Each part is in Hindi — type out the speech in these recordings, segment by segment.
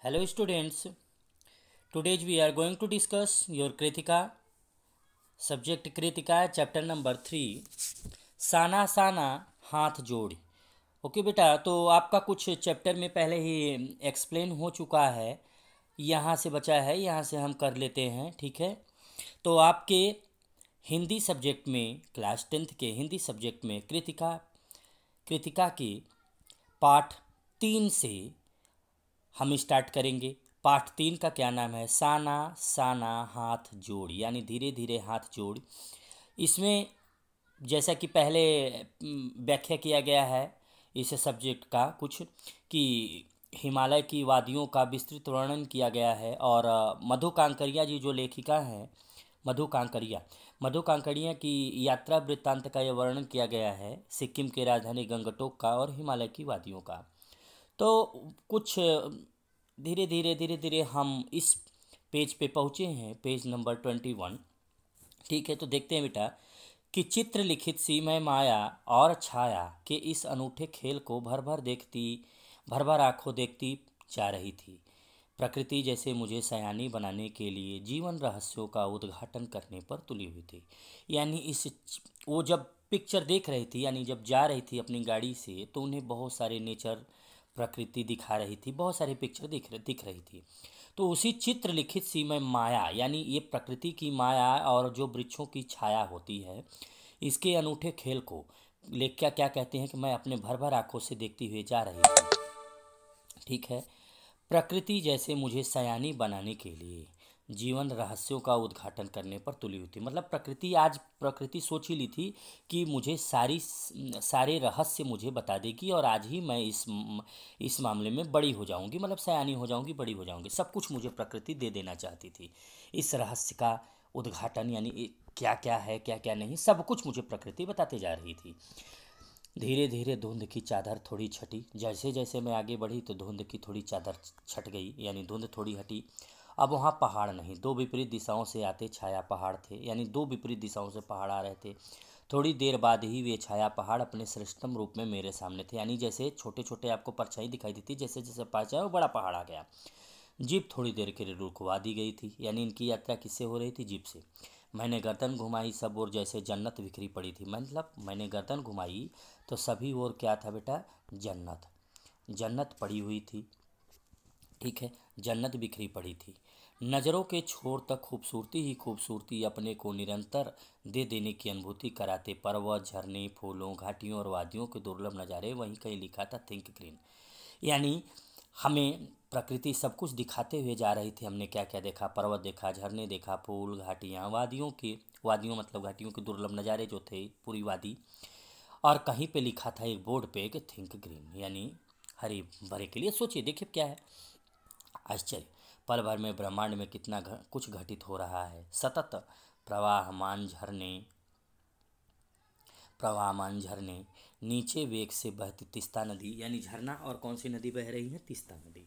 Hello students, today we are going to discuss your Kritika, subject Kritika, chapter number 3, साना साना हाथ जोड़। ओके बेटा, तो आपका कुछ चैप्टर में पहले ही एक्सप्लेन हो चुका है, यहाँ से बचा है, यहाँ से हम कर लेते हैं। ठीक है, तो आपके हिंदी सब्जेक्ट में क्लास 10th के हिंदी सब्जेक्ट में कृतिका कृतिका के पाठ 3 से हम स्टार्ट करेंगे। पाठ 3 का क्या नाम है? साना साना हाथ जोड़, यानी धीरे धीरे हाथ जोड़। इसमें जैसा कि पहले व्याख्या किया गया है इस सब्जेक्ट का कुछ, कि हिमालय की वादियों का विस्तृत वर्णन किया गया है। और मधु कांकरिया जी जो लेखिका हैं, मधु कांकरिया की यात्रा वृत्तांत का यह वर्णन किया गया है, सिक्किम के राजधानी गंगटोक का और हिमालय की वादियों का। तो कुछ धीरे धीरे हम इस पेज पे पहुँचे हैं, पेज नंबर 21। ठीक है, तो देखते हैं बेटा कि चित्र लिखित सीमय माया और छाया के इस अनूठे खेल को भर भर आंखों देखती जा रही थी। प्रकृति जैसे मुझे सयानी बनाने के लिए जीवन रहस्यों का उद्घाटन करने पर तुली हुई थी। यानी वो जब पिक्चर देख रही थी, यानी जब जा रही थी अपनी गाड़ी से, तो उन्हें बहुत सारे नेचर प्रकृति दिखा रही थी, बहुत सारे पिक्चर दिख रही थी। तो उसी चित्र लिखित सी में माया, यानी ये प्रकृति की माया और जो वृक्षों की छाया होती है, इसके अनूठे खेल को लेखिका क्या कहते हैं कि मैं अपने भर भर आंखों से देखती हुई जा रही थी। ठीक है, प्रकृति जैसे मुझे सयानी बनाने के लिए जीवन रहस्यों का उद्घाटन करने पर तुली हुई थी। मतलब प्रकृति सोच ही ली थी कि मुझे सारे रहस्य मुझे बता देगी और आज ही मैं इस मामले में बड़ी हो जाऊंगी, मतलब सयानी हो जाऊंगी, बड़ी हो जाऊंगी। सब कुछ मुझे प्रकृति दे देना चाहती थी। इस रहस्य का उद्घाटन, यानी क्या क्या है क्या क्या नहीं, सब कुछ मुझे प्रकृति बताते जा रही थी। धीरे धीरे धुंध की चादर थोड़ी छटी। जैसे जैसे मैं आगे बढ़ी तो धुंध की थोड़ी चादर छट गई, यानी धुंध थोड़ी हटी। अब वहाँ पहाड़ नहीं, दो विपरीत दिशाओं से आते छाया पहाड़ थे, यानी दो विपरीत दिशाओं से पहाड़ आ रहे थे। थोड़ी देर बाद ही वे छाया पहाड़ अपने श्रेष्ठतम रूप में मेरे सामने थे। यानी जैसे छोटे छोटे आपको परछाई दिखाई देती, जैसे जैसे पास जाए वो बड़ा पहाड़ आ गया। जीप थोड़ी देर के लिए रुकवा दी गई थी, यानी इनकी यात्रा किससे हो रही थी? जीप से। मैंने गर्दन घुमाई, सब ओर जैसे जन्नत बिखरी पड़ी थी। मतलब मैंने गर्दन घुमाई तो सभी ओर क्या था बेटा? जन्नत, जन्नत पड़ी हुई थी। ठीक है, जन्नत बिखरी पड़ी थी। नज़रों के छोर तक खूबसूरती ही खूबसूरती अपने को निरंतर दे देने की अनुभूति कराते पर्वत, झरने, फूलों, घाटियों और वादियों के दुर्लभ नज़ारे। वहीं कहीं लिखा था थिंक ग्रीन, यानी हमें प्रकृति सब कुछ दिखाते हुए जा रही थी। हमने क्या क्या देखा? पर्वत देखा, झरने देखा, फूल, घाटियाँ, वादियों मतलब घाटियों के दुर्लभ नज़ारे जो थे, पूरी वादी। और कहीं पे लिखा था एक बोर्ड पे कि थिंक ग्रीन, यानी हरे भरे के लिए सोचिए। देखिए क्या है आश्चर्य, पल भर में ब्रह्मांड में कितना कुछ घटित हो रहा है। सतत प्रवाहमान झरने, नीचे वेग से बहती तीस्ता नदी, यानी झरना। और कौन सी नदी बह रही है? तीस्ता नदी।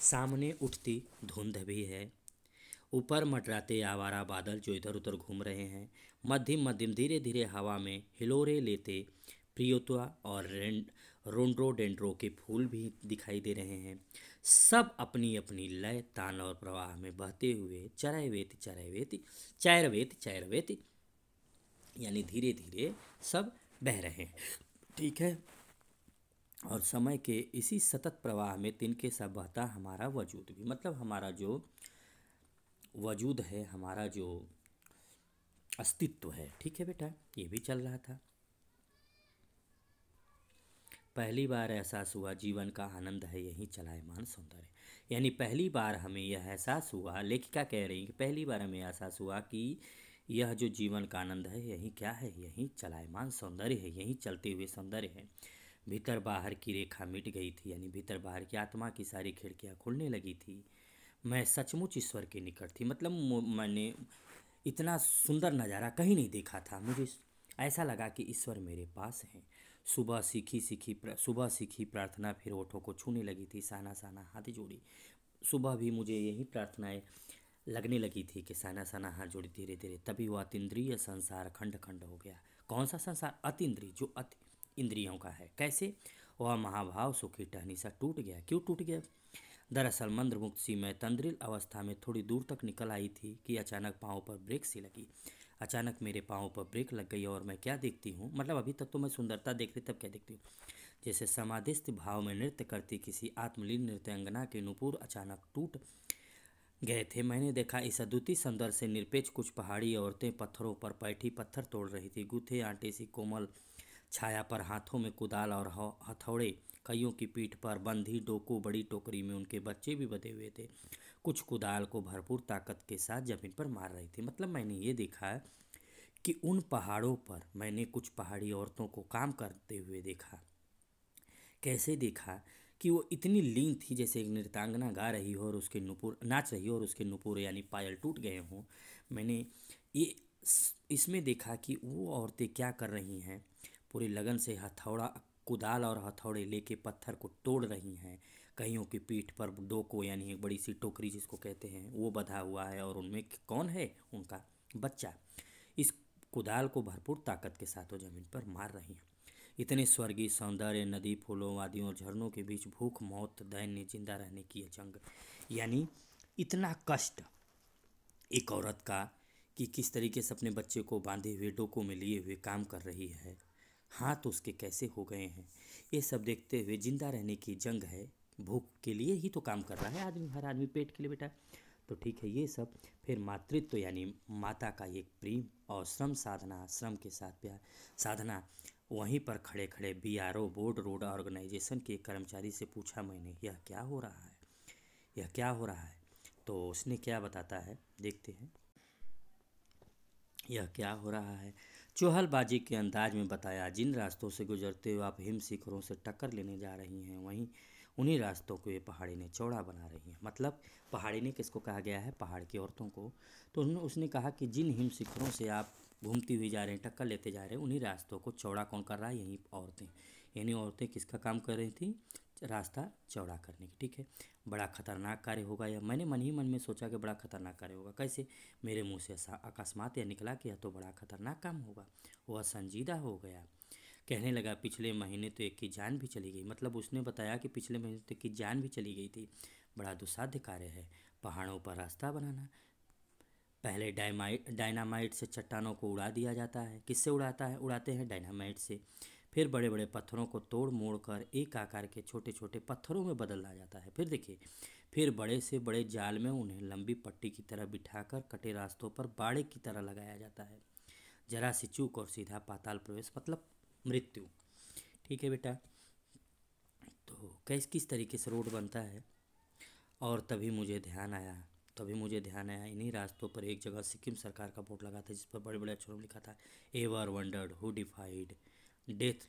सामने उठती धुंध भी है, ऊपर मंडराते आवारा बादल जो इधर उधर घूम रहे हैं। मध्यम मध्यम धीरे धीरे हवा में हिलोरे लेते प्रियोत्वा और रोंड्रोडेंड्रो के फूल भी दिखाई दे रहे हैं। सब अपनी अपनी लय, तान और प्रवाह में बहते हुए चैरवेति, यानी धीरे धीरे सब बह रहे हैं। ठीक है, और समय के इसी सतत प्रवाह में तिनके सा बहता हमारा वजूद भी, मतलब हमारा जो वजूद है, हमारा जो अस्तित्व है। ठीक है बेटा, ये भी चल रहा था। पहली बार एहसास हुआ जीवन का आनंद है यही चलायमान सौंदर्य, यानी पहली बार हमें यह एहसास हुआ, लेखिका कह रही कि पहली बार हमें एहसास हुआ कि यह जो जीवन का आनंद है यही क्या है? यही चलायमान सौंदर्य है, यही चलते हुए सौंदर्य है। भीतर बाहर की रेखा मिट गई थी, यानी भीतर बाहर की आत्मा की सारी खिड़कियाँ खुलने लगी थी। मैं सचमुच ईश्वर के निकट थी, मतलब मैंने इतना सुंदर नज़ारा कहीं नहीं देखा था। मुझे ऐसा लगा कि ईश्वर मेरे पास हैं। सुबह सीखी प्रार्थना फिर ओठों को छूने लगी थी। साना साना हाथ जोड़ी, सुबह भी मुझे यही प्रार्थनाएं लगने लगी थी कि साना साना हाथ जोड़ी धीरे धीरे। तभी वो अतीन्द्रिय संसार खंड खंड हो गया। कौन सा संसार? अतीन्द्रिय, जो अति इंद्रियों का है। कैसे? वह महाभाव सुखी टहनी सा टूट गया। क्यों टूट गया? दरअसल मंत्रमुग्ध सी मैं तंद्रिल अवस्था में थोड़ी दूर तक निकल आई थी कि अचानक पाँव पर ब्रेक सी लगी। अचानक मेरे पाँव पर ब्रेक लग गई और मैं क्या देखती हूँ, मतलब अभी तक तो मैं सुंदरता देख रही, तब क्या देखती हूँ, जैसे समाधिस्थ भाव में नृत्य करती किसी आत्मलीन नृत्यांगना के नुपुर अचानक टूट गए थे। मैंने देखा इस अद्वितीय सौंदर्य से निरपेक्ष कुछ पहाड़ी औरतें पत्थरों पर बैठी पत्थर तोड़ रही थी। गूथे आटे सी कोमल छाया पर हाथों में कुदाल और हथौड़े, कईयों की पीठ पर बंधी डोको, बड़ी टोकरी में उनके बच्चे भी बंधे हुए थे। कुछ कुदाल को भरपूर ताकत के साथ जमीन पर मार रही थी। मतलब मैंने ये देखा है कि उन पहाड़ों पर मैंने कुछ पहाड़ी औरतों को काम करते हुए देखा। कैसे देखा कि वो इतनी लीन थी जैसे एक नृत्यांगना गा रही हो और उसके नुपुर नाच रही हो और उसके नुपुर यानी पायल टूट गए हों। मैंने ये इसमें देखा कि वो औरतें क्या कर रही हैं, पूरी लगन से हथौड़ा कुदाल और हथौड़े लेके पत्थर को तोड़ रही हैं। कईयों की पीठ पर डोको यानी एक बड़ी सी टोकरी जिसको कहते हैं वो बंधा हुआ है और उनमें कौन है, उनका बच्चा। इस कुदाल को भरपूर ताकत के साथ वो जमीन पर मार रही हैं। इतने स्वर्गीय सौंदर्य, नदी, फूलों, वादियों और झरनों के बीच भूख, मौत, दैन्य, जिंदा रहने की ये जंग, यानी इतना कष्ट एक औरत का कि किस तरीके से अपने बच्चे को बांधे हुए डोकों में लिए हुए काम कर रही है, हाथ उसके कैसे हो गए हैं, ये सब देखते हुए जिंदा रहने की जंग है। भूख के लिए ही तो काम कर रहा है आदमी, हर आदमी पेट के लिए बेटा। तो ठीक है ये सब। फिर मातृत्व यानी माता का एक प्रेम और श्रम साधना, श्रम के साथ प्यार साधना। वहीं पर खड़े खड़े बीआरओ बोर्ड रोड ऑर्गेनाइजेशन के कर्मचारी से पूछा मैंने, यह क्या हो रहा है, यह क्या हो रहा है। तो उसने क्या बताता है, देखते हैं। यह क्या हो रहा है, चोहलबाजी के अंदाज में बताया, जिन रास्तों से गुजरते हुए आप हिम शिखरों से टक्कर लेने जा रही हैं, वहीं उन्हीं रास्तों को ये पहाड़ी ने चौड़ा बना रही हैं। मतलब पहाड़ी ने किसको कहा गया है, पहाड़ की औरतों को। तो उसने कहा कि जिन हिम शिखरों से आप घूमती हुई जा रहे हैं, टक्कर लेते जा रहे हैं, उन्हीं रास्तों को चौड़ा कौन कर रहा है, यही औरतें। यानी औरतें किसका काम कर रही थी, रास्ता चौड़ा करने की। ठीक है, बड़ा खतरनाक कार्य होगा यह। मैंने मन ही मन में सोचा कि बड़ा खतरनाक कार्य होगा। कैसे, मेरे मुंह से अकस्मात यह निकला कि यह तो बड़ा खतरनाक काम होगा। वह संजीदा हो गया। कहने लगा, पिछले महीने तो एक की जान भी चली गई। मतलब उसने बताया कि पिछले महीने तो एक की जान भी चली गई थी। बड़ा दुस्साध्य कार्य है पहाड़ों पर रास्ता बनाना। पहले डायनामाइट से चट्टानों को उड़ा दिया जाता है। किससे उड़ाते हैं, डायनामाइट से। फिर बड़े बड़े पत्थरों को तोड़ मोड़ कर एक आकार के छोटे छोटे पत्थरों में बदला जाता है। फिर देखिए, फिर बड़े से बड़े जाल में उन्हें लंबी पट्टी की तरह बिठाकर कटे रास्तों पर बाड़े की तरह लगाया जाता है। जरा सी चूक और सीधा पाताल प्रवेश, मतलब मृत्यु। ठीक है बेटा, तो किस तरीके से रोड बनता है। और तभी मुझे ध्यान आया इन्हीं रास्तों पर एक जगह सिक्किम सरकार का बोर्ड लगा था, जिस पर बड़े बड़े अक्षरों में लिखा था, ever wondered who defied death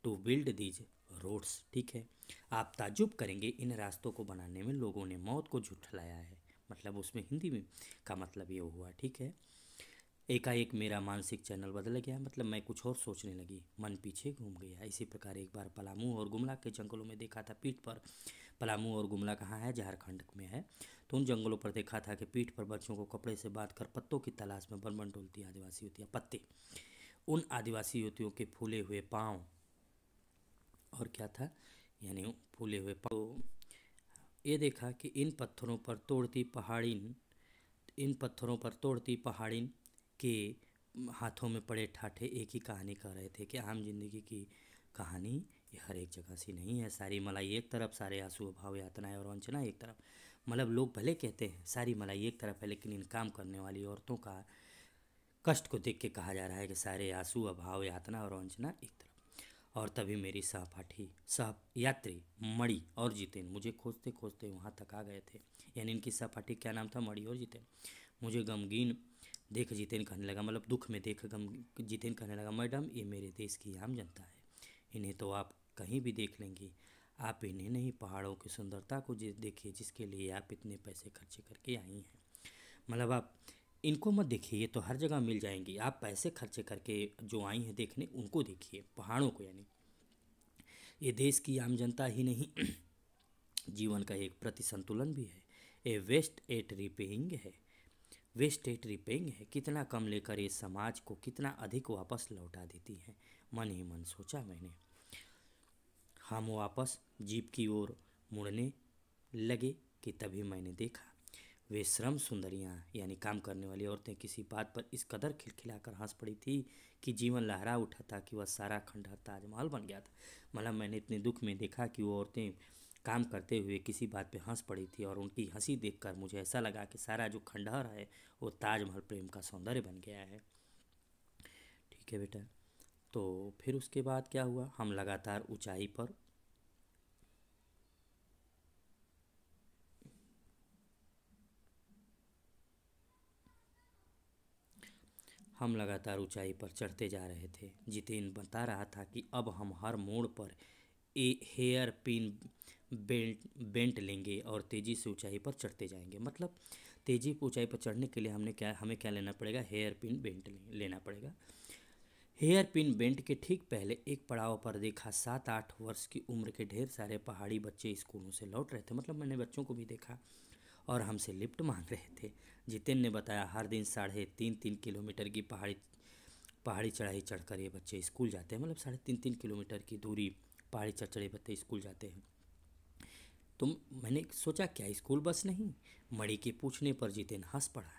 to build these roads. ठीक है, आप ताज्जुब करेंगे इन रास्तों को बनाने में लोगों ने मौत को झुठलाया है। मतलब उसमें हिंदी में का मतलब ये हुआ। ठीक है, एकाएक मेरा मानसिक चैनल बदल गया। मतलब मैं कुछ और सोचने लगी, मन पीछे घूम गया। इसी प्रकार एक बार पलामू और गुमला के जंगलों में देखा था पीठ पर। पलामू और गुमला कहाँ है, झारखंड में है। तो उन जंगलों पर देखा था कि पीठ पर बच्चों को कपड़े से बांधकर पत्तों की तलाश में बन डोलती आदिवासी युवतियाँ। पत्ते, उन आदिवासी युवतियों के फूले हुए पाँव, और क्या था, यानी फूले हुए पाँव। तो ये देखा कि इन पत्थरों पर तोड़ती पहाड़िन के हाथों में पड़े ठाठे एक ही कहानी कह रहे थे कि आम जिंदगी की कहानी ये हर एक जगह सी नहीं है। सारी मलाई एक तरफ, सारे आंसू, अभाव, यातनाएं और वंचना एक तरफ। मतलब लोग भले कहते हैं सारी मलाई एक तरफ है, लेकिन इन काम करने वाली औरतों का कष्ट को देख के कहा जा रहा है कि सारे आंसू, अभाव, यातना और वंचना एक तरफ। और तभी मेरी सहपाठी सह यात्री मणि और जितेन मुझे खोजते खोजते वहाँ तक आ गए थे। यानी इनकी सहपाठी क्या नाम था, मणि और जितेन। मुझे गमगीन देख जितेन कहने लगा, मतलब दुख में देख जितेन कहने लगा, मैडम ये मेरे देश की आम जनता है, इन्हें तो आप कहीं भी देख लेंगी। आप इन्हें नहीं, पहाड़ों की सुंदरता को देखिए जिसके लिए आप इतने पैसे खर्चे करके आई हैं। मतलब आप इनको मत देखिए, ये तो हर जगह मिल जाएंगी। आप पैसे खर्चे करके जो आई हैं देखने, उनको देखिए, पहाड़ों को। यानी ये देश की आम जनता ही नहीं, जीवन का एक प्रति संतुलन भी है। ए वेस्ट एट रिपेइंग है। कितना कम लेकर ये समाज को कितना अधिक वापस लौटा देती है। मन ही मन सोचा मैंने। हम वापस जीप की ओर मुड़ने लगे कि तभी मैंने देखा वे श्रम सुंदरियां यानी काम करने वाली औरतें किसी बात पर इस कदर खिलखिलाकर हंस पड़ी थी कि जीवन लहरा उठा था कि वह सारा खंडहर ताजमहल बन गया था। मतलब मैंने इतने दुख में देखा कि वो औरतें काम करते हुए किसी बात पे हंस पड़ी थी और उनकी हंसी देखकर मुझे ऐसा लगा कि सारा जो खंडहर है वो ताजमहल प्रेम का सौंदर्य बन गया है। ठीक है बेटा। तो फिर उसके बाद क्या हुआ, हम लगातार ऊंचाई पर ऊंचाई पर चढ़ते जा रहे थे। जितेन बता रहा था कि अब हम हर मोड़ पर हेयर पिन बेंट लेंगे और तेज़ी से ऊंचाई पर चढ़ते जाएंगे। मतलब तेज़ी पर ऊंचाई पर चढ़ने के लिए हमें क्या लेना पड़ेगा, हेयर पिन बेंट लेना पड़ेगा। हेयर पिन बेंट के ठीक पहले एक पड़ाव पर देखा 7-8 वर्ष की उम्र के ढेर सारे पहाड़ी बच्चे स्कूलों से लौट रहे थे। मतलब मैंने बच्चों को भी देखा और हमसे लिफ्ट मांग रहे थे। जितेन ने बताया हर दिन 3.5-3 किलोमीटर की पहाड़ी चढ़ाई चढ़कर ये बच्चे स्कूल जाते हैं। मतलब 3.5-3 किलोमीटर की दूरी पहाड़ी चढ़ चढ़े बच्चे स्कूल जाते हैं। तो मैंने सोचा क्या स्कूल बस नहीं। मणि के पूछने पर जितेन हंस पड़ा।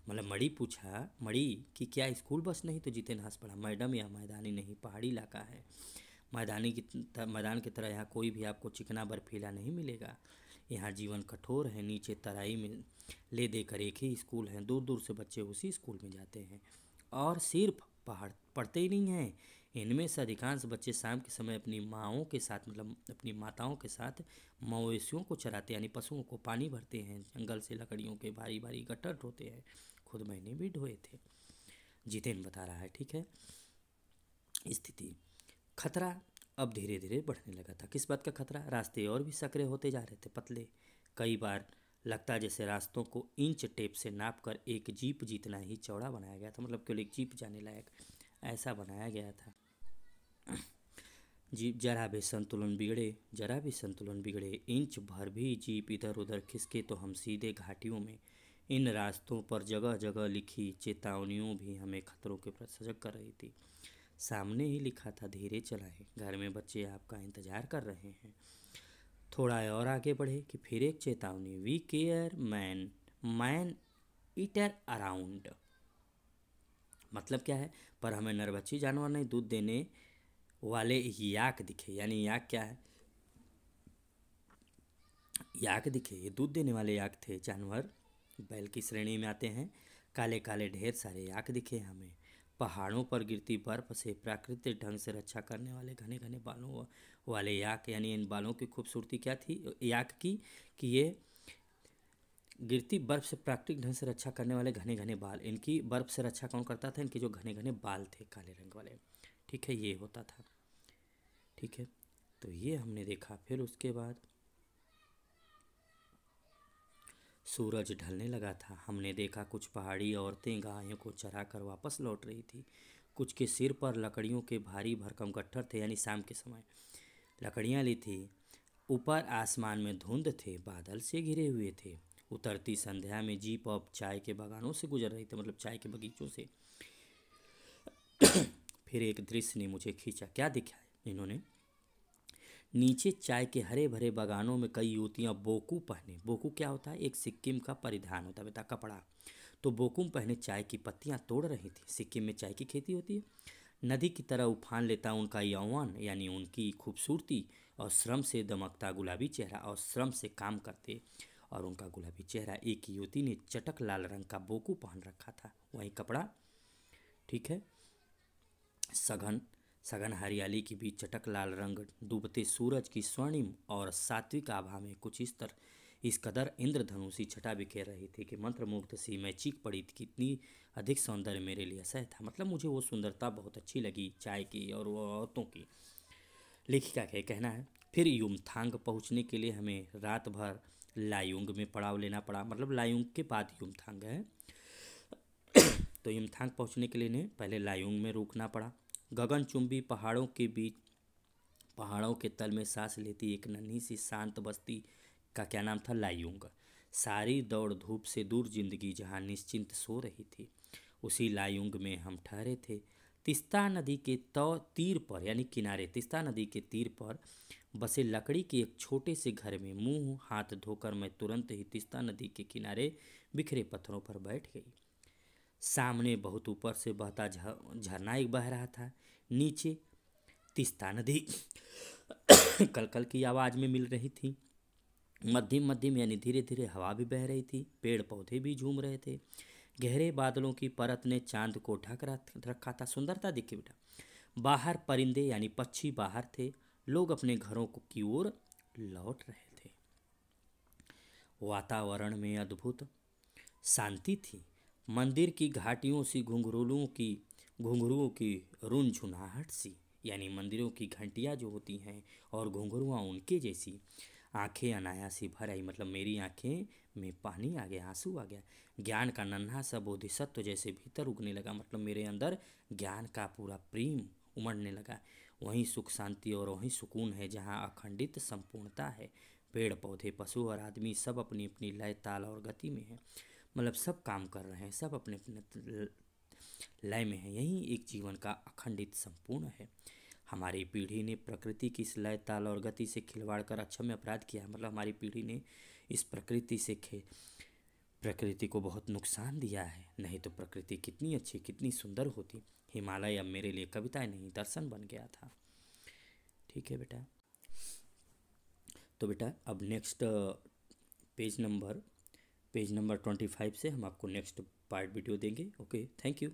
मतलब मणि पूछा, मणि कि क्या स्कूल बस नहीं, तो जितेन हंस पड़ा। मैडम यह मैदानी नहीं पहाड़ी इलाका है। मैदान की तरह यहाँ कोई भी आपको चिकना बर्फीला नहीं मिलेगा। यहाँ जीवन कठोर है। नीचे तराई में ले देकर एक ही स्कूल है, दूर दूर से बच्चे उसी स्कूल में जाते हैं और सिर्फ पहाड़ पढ़ते ही नहीं हैं। इनमें से अधिकांश बच्चे शाम के समय अपनी माओं के साथ, मतलब अपनी माताओं के साथ मवेशियों को चराते यानी पशुओं को पानी भरते हैं। जंगल से लकड़ियों के भारी भारी गट्टर ढोते हैं। खुद मैंने भी ढोए थे। जितेन बता रहा है। ठीक है। स्थिति खतरा अब धीरे धीरे बढ़ने लगा था। किस बात का खतरा? रास्ते और भी सकरे होते जा रहे थे, पतले। कई बार लगता जैसे रास्तों को इंच टेप से नाप कर एक जीप जितना ही चौड़ा बनाया गया था। मतलब केवल एक जीप जाने लायक ऐसा बनाया गया था। जीप जरा भी संतुलन बिगड़े इंच भर भी जीप इधर उधर खिसके तो हम सीधे घाटियों में। इन रास्तों पर जगह जगह लिखी चेतावनियों भी हमें खतरों के प्रति सजग कर रही थी। सामने ही लिखा था, धीरे चलाएं, घर में बच्चे आपका इंतजार कर रहे हैं। थोड़ा और आगे बढ़े कि फिर एक चेतावनी, beware man eater around. मतलब क्या है? पर हमें नरभक्षी जानवर नहीं, दूध देने वाले याक दिखे। यानी याक क्या है? याक दिखे। ये दूध देने वाले याक थे। जानवर बैल की श्रेणी में आते हैं। काले काले ढेर सारे याक दिखे हमें। पहाड़ों पर गिरती बर्फ से प्राकृतिक ढंग से रक्षा करने वाले घने घने बालों वाले याक। यानी इन बालों की खूबसूरती क्या थी याक की, कि ये गिरती बर्फ से प्राकृतिक ढंग से रक्षा करने वाले घने घने बाल। इनकी बर्फ से रक्षा कौन करता था? इनके जो घने घने बाल थे काले रंग वाले। ठीक है, ये होता था। ठीक है, तो ये हमने देखा। फिर उसके बाद सूरज ढलने लगा था। हमने देखा कुछ पहाड़ी औरतें गायों को चरा कर वापस लौट रही थी। कुछ के सिर पर लकड़ियों के भारी भरकम गट्ठर थे, यानी शाम के समय लकड़ियां ली थी। ऊपर आसमान में धुंध थे, बादल से घिरे हुए थे। उतरती संध्या में जीप अब चाय के बागानों से गुजर रही थी, मतलब चाय के बगीचों से। फिर एक दृश्य ने मुझे खींचा। क्या दिखा इन्होंने? नीचे चाय के हरे भरे बागानों में कई युवतियां बोकू पहने। बोकू क्या होता है? एक सिक्किम का परिधान होता है बेटा, कपड़ा। तो बोकू पहने चाय की पत्तियां तोड़ रही थी। सिक्किम में चाय की खेती होती है। नदी की तरह उफान लेता उनका यौवन, यानी उनकी खूबसूरती और श्रम से दमकता गुलाबी चेहरा, और श्रम से काम करते और उनका गुलाबी चेहरा। एक युवती ने चटक लाल रंग का बोकू पहन रखा था, वही कपड़ा। ठीक है। सघन सघन हरियाली के बीच चटक लाल रंग डूबते सूरज की स्वर्णिम और सात्विक आभा में कुछ इस कदर इंद्रधनुषी छटा बिखेर रही थी कि मंत्रमुग्ध सी मैं चीख पड़ी थी। कितनी अधिक सौंदर्य मेरे लिए असह्य था। मतलब मुझे वो सुंदरता बहुत अच्छी लगी चाय की और वो औरतों की। लेखिका का कहना है, फिर युमथांग पहुंचने के लिए हमें रात भर लायुंग में पड़ाव लेना पड़ा। मतलब लायुंग के बाद युमथांग है। तो युमथांग पहुंचने के लिए ने पहले लायुंग में रुकना पड़ा। गगनचुंबी पहाड़ों के बीच, पहाड़ों के तल में सांस लेती एक नन्ही सी शांत बस्ती का क्या नाम था? लायुंग। सारी दौड़ धूप से दूर जिंदगी जहाँ निश्चिंत सो रही थी, उसी लायुंग में हम ठहरे थे। तीस्ता नदी के तीर पर यानी किनारे तीस्ता नदी के तीर पर बसे लकड़ी के एक छोटे से घर में मुंह हाथ धोकर मैं तुरंत ही तीस्ता नदी के किनारे बिखरे पत्थरों पर बैठ गई। सामने बहुत ऊपर से बहता झरना एक बह रहा था। नीचे तीस्ता नदी कलकल की आवाज़ में मिल रही थी। मध्यम मध्यम यानी धीरे धीरे हवा भी बह रही थी। पेड़ पौधे भी झूम रहे थे। गहरे बादलों की परत ने चांद को ढक रखा था। सुंदरता देखिए बेटा। बाहर परिंदे यानी पक्षी बाहर थे। लोग अपने घरों की ओर लौट रहे थे। वातावरण में अद्भुत शांति थी। मंदिर की घाटियों सी घुंघरुओं की रुनझुनाहट सी, यानी मंदिरों की घंटियां जो होती हैं और घुंघरुआं उनके जैसी। आंखें अनायास ही भर आई, मतलब मेरी आंखें में पानी आ गया, आंसू आ गया। ज्ञान का नन्हा सा बोधिसत्व जैसे भीतर उगने लगा, मतलब मेरे अंदर ज्ञान का पूरा प्रेम उमड़ने लगा। वहीं सुख शांति और वहीं सुकून है जहाँ अखंडित संपूर्णता है। पेड़ पौधे पशु और आदमी सब अपनी अपनी लय ताल और गति में है, मतलब सब काम कर रहे हैं, सब अपने अपने लय में है। यही एक जीवन का अखंडित संपूर्ण है। हमारी पीढ़ी ने प्रकृति की इस लय ताल और गति से खिलवाड़ कर अक्षम्य अपराध किया है। मतलब हमारी पीढ़ी ने इस प्रकृति को बहुत नुकसान दिया है। नहीं तो प्रकृति कितनी अच्छी कितनी सुंदर होती। हिमालय अब मेरे लिए कविताएं नहीं दर्शन बन गया था। ठीक है बेटा। तो बेटा अब नेक्स्ट पेज नंबर 25 से हम आपको नेक्स्ट पार्ट वीडियो देंगे। Okay, thank you.